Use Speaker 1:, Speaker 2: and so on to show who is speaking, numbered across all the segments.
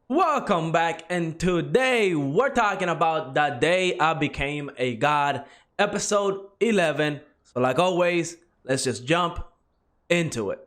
Speaker 1: Welcome back, and today we're talking about the day I became a god, episode 11. So, like always, let's just jump into it.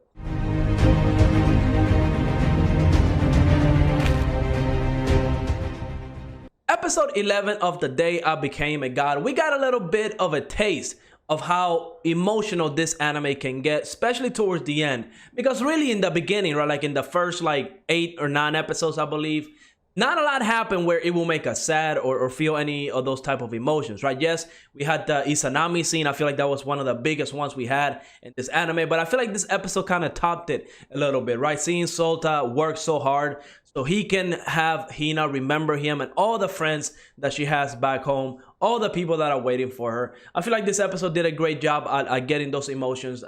Speaker 1: Episode 11 of the day I became a god. We got a little bit of a taste of how emotional this anime can get, especially towards the end. Because really in the beginning, right, like in the first like 8 or 9 episodes, I believe, not a lot happened where it will make us sad or feel any of those type of emotions, right? Yes, we had the Izanami scene. I feel like that was one of the biggest ones we had in this anime, but I feel like this episode kind of topped it a little bit, right? Seeing Sota work so hard so he can have Hina remember him and all the friends that she has back home, all the people that are waiting for her. I feel like this episode did a great job at getting those emotions,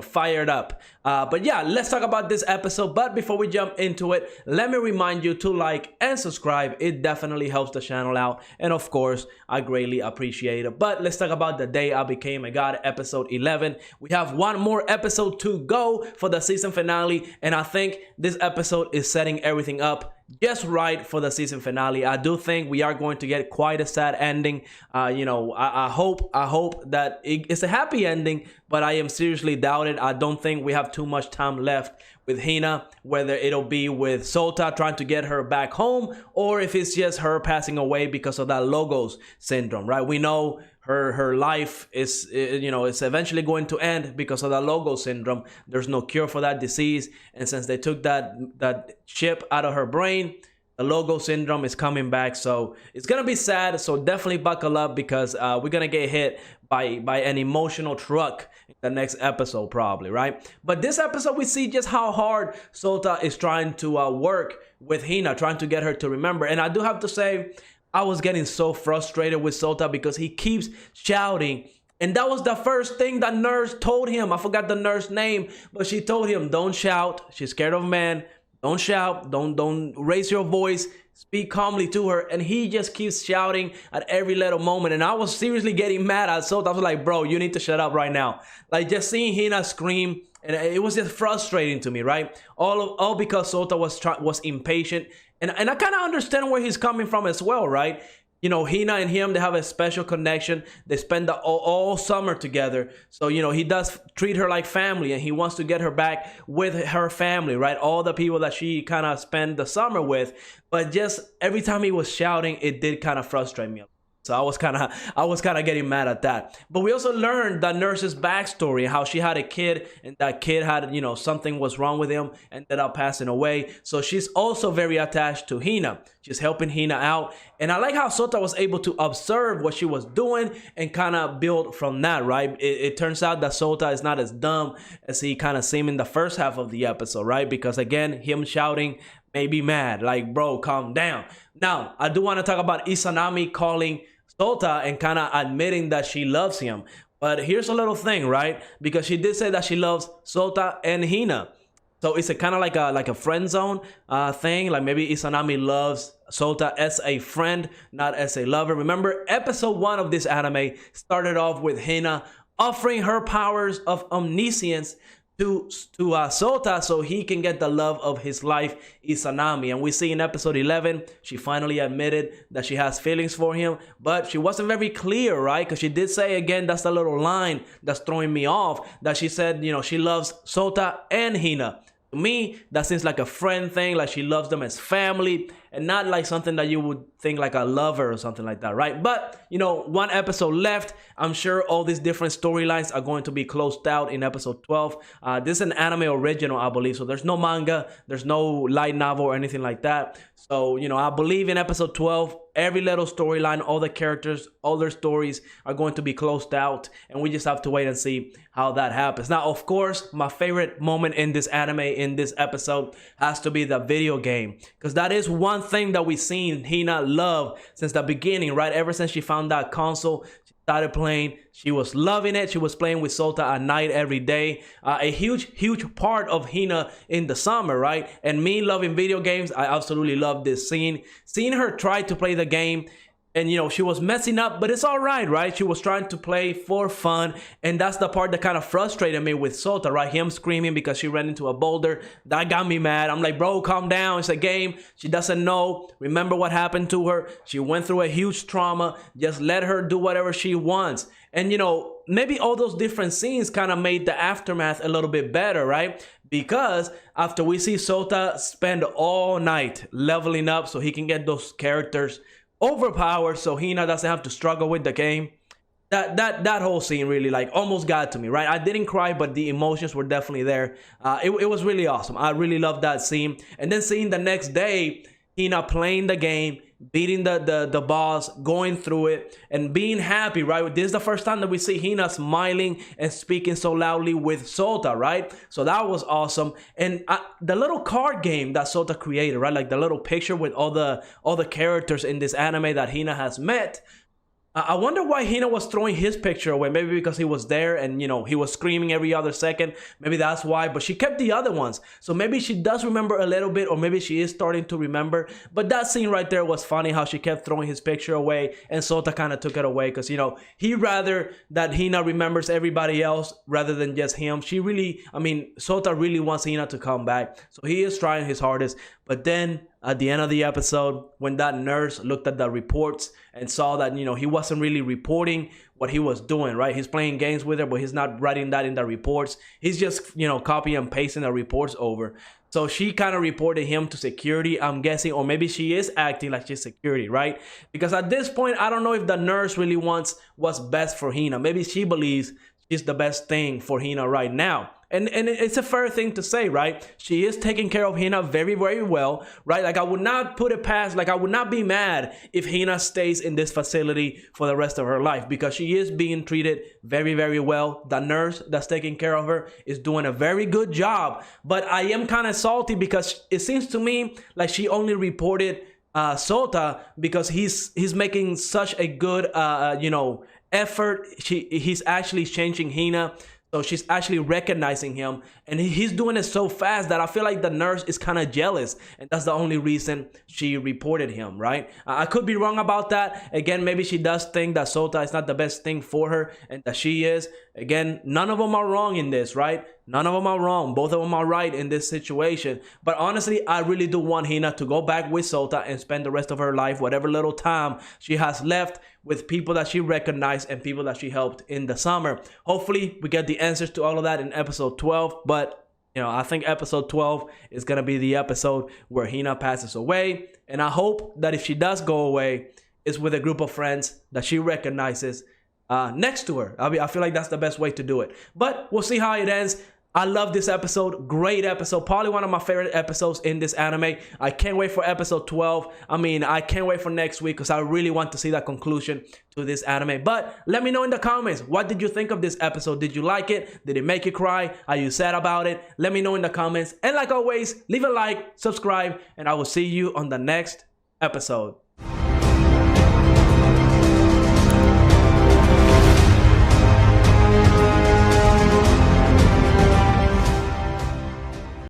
Speaker 1: fired up. But yeah, let's talk about this episode. But before we jump into it, let me remind you to like and subscribe. It definitely helps the channel out. And of course, I greatly appreciate it. But let's talk about the day I became a god, episode 11. We have one more episode to go for the season finale. And I think this episode is setting everything up just right for the season finale. I do think we are going to get quite a sad ending. I hope that it's a happy ending, but I am seriously doubted. I don't think we have too much time left with Hina, whether it'll be with Sota trying to get her back home or if it's just her passing away because of that Logos syndrome, right? We know her life is, it's eventually going to end because of the Logos syndrome. There's no cure for that disease, and since they took that chip out of her brain, the Logos syndrome is coming back. So it's gonna be sad. So definitely buckle up because we're gonna get hit by an emotional truck in the next episode, probably, right? But this episode, we see just how hard Sota is trying to work with Hina, trying to get her to remember. And I do have to say, I was getting so frustrated with Sota because he keeps shouting. And that was the first thing the nurse told him. I forgot the nurse name, but she told him, don't shout. She's scared of men. Don't shout. Don't raise your voice. Speak calmly to her. And he just keeps shouting at every little moment. And I was seriously getting mad at Sota. I was like, bro, you need to shut up right now. Like, just seeing Hina scream, and it was just frustrating to me, right? All because Sota was impatient. And I kind of understand where he's coming from as well, right? You know, Hina and him, they have a special connection. They spend all summer together. So, he does treat her like family, and he wants to get her back with her family, right? All the people that she kind of spent the summer with. But just every time he was shouting, it did kind of frustrate me. So I was kind of getting mad at that. But we also learned the nurse's backstory, how she had a kid, and that kid had, something was wrong with him, ended up passing away. So she's also very attached to Hina. She's helping Hina out. And I like how Sota was able to observe what she was doing and kind of build from that, right? It turns out that Sota is not as dumb as he kind of seemed in the first half of the episode, right? Because again, him shouting made me mad. Like, bro, calm down. Now, I do want to talk about Izanami calling Sota and kind of admitting that she loves him. But here's a little thing, right? Because she did say that she loves Sota and Hina. So it's a kind of like a friend zone thing. Like maybe Izanami loves Sota as a friend, not as a lover. Remember, episode 1 of this anime started off with Hina offering her powers of omniscience to Sota so he can get the love of his life, Izanami. And we see in episode 11, she finally admitted that she has feelings for him, but she wasn't very clear, right? Because she did say, again, that's the little line that's throwing me off, that she said, she loves Sota and Hina. To me, that seems like a friend thing, like she loves them as family, and not like something that you would think like a lover or something like that, right? But, one episode left. I'm sure all these different storylines are going to be closed out in episode 12. This is an anime original, I believe, so there's no manga, there's no light novel or anything like that. So, I believe in episode 12, every little storyline, all the characters, all their stories are going to be closed out, and we just have to wait and see how that happens. Now, of course, my favorite moment in this anime, in this episode, has to be the video game, because that is one thing that we've seen Hina love since the beginning, right? Ever since she found that console, she started playing. She was loving it. She was playing with Sota at night every day. A huge part of Hina in the summer, right? And me loving video games, I absolutely love this scene. Seeing her try to play the game, and she was messing up, but it's all right? She was trying to play for fun, and that's the part that kind of frustrated me with Sota, right? Him screaming because she ran into a boulder. That got me mad. I'm like, bro, calm down. It's a game. She doesn't know. Remember what happened to her. She went through a huge trauma. Just let her do whatever she wants. And maybe all those different scenes kind of made the aftermath a little bit better, right? Because after we see Sota spend all night leveling up so he can get those characters overpowered, so Hina doesn't have to struggle with the game. That whole scene really like almost got to me, right? I didn't cry, but the emotions were definitely there. It was really awesome. I really loved that scene. And then seeing the next day Hina playing the game, beating the boss, going through it, and being happy, right? This is the first time that we see Hina smiling and speaking so loudly with Sota, right? So that was awesome. And the little card game that Sota created, right? Like the little picture with all the characters in this anime that Hina has met. I wonder why Hina was throwing his picture away. Maybe because he was there and, he was screaming every other second. Maybe that's why. But she kept the other ones. So maybe she does remember a little bit, or maybe she is starting to remember. But that scene right there was funny, how she kept throwing his picture away and Sota kind of took it away because, he'd rather that Hina remembers everybody else rather than just him. Sota really wants Hina to come back. So he is trying his hardest. But then at the end of the episode, when that nurse looked at the reports and saw that, he wasn't really reporting what he was doing, right? He's playing games with her, but he's not writing that in the reports. He's just, copying and pasting the reports over. So she kind of reported him to security, I'm guessing, or maybe she is acting like she's security, right? Because at this point, I don't know if the nurse really wants what's best for Hina. Maybe she believes she's the best thing for Hina right now. And it's a fair thing to say, right? She is taking care of Hina very, very well, right? Like, I would not put it past, like, I would not be mad if Hina stays in this facility for the rest of her life, because she is being treated very, very well. The nurse that's taking care of her is doing a very good job. But I am kind of salty because it seems to me like she only reported Sota because he's making such a good, effort. He's actually changing Hina. So she's actually recognizing him, and he's doing it so fast that I feel like the nurse is kind of jealous, and that's the only reason she reported him, right? I could be wrong about that. Again, maybe she does think that Sota is not the best thing for her and that she is. Again, none of them are wrong in this, right? None of them are wrong. Both of them are right in this situation. But honestly, I really do want Hina to go back with Sota and spend the rest of her life, whatever little time she has left, with people that she recognized and people that she helped in the summer. Hopefully, we get the answers to all of that in episode 12. But, I think episode 12 is going to be the episode where Hina passes away. And I hope that if she does go away, it's with a group of friends that she recognizes next to her. I feel like that's the best way to do it. But we'll see how it ends. I love this episode. Great episode. Probably one of my favorite episodes in this anime. I can't wait for episode 12. I can't wait for next week because I really want to see that conclusion to this anime. But let me know in the comments, what did you think of this episode? Did you like it? Did it make you cry? Are you sad about it? Let me know in the comments. And like always, leave a like, subscribe, and I will see you on the next episode.